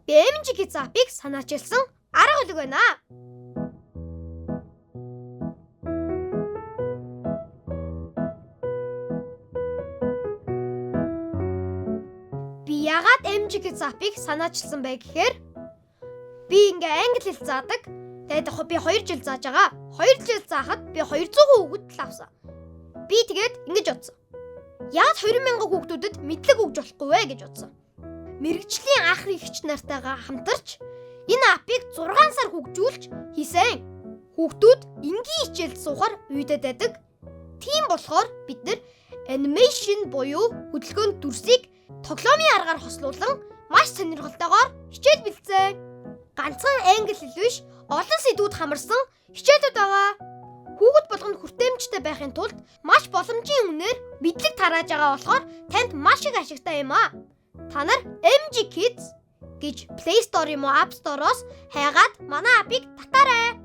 Би MG Kids app-ыг санаачилсан арга хэлэг байна. Би яагаад MG Kids app-ыг санаачилсан бэ гэхээр би ингээ англи хэл заадаг. Тэгээд би 2 жил зааж байгаа. 2 жил заахад би 200 хүүхэд авсан. Би тэгээд ингэж бодсон. Яаж 2000 хүүхдүүдэд мэдлэг өгж болохгүй вэ гэж бодсон. Мэргэжлийн анх эгч нартайгаа хамтарч энэ апыг 6 сар хөгжүүлж хийсэн. Хүүхдүүд энгийн хичээлд суухаар үйдэд байдаг. Тийм болохоор бид нэр анимашн буюу хөдөлгөөнд дүрсийг тоглоомын аргаар хослуулан маш сонирхолтойгоор хичээл бэлдсэн. Ганцхан англи хэл биш, олон сэдвүүд хамарсан хичээлүүд байгаа. Хүүхэд болгонд хүртээмжтэй байхын тулд маш боломжийн үнээр мэдлэг тарааж байгаа болохоор танд маш их ашигтай юм аа. Та нар MG Kids гэж Play Store юм уу App Store-оос хайгаад манай апыг татаарай.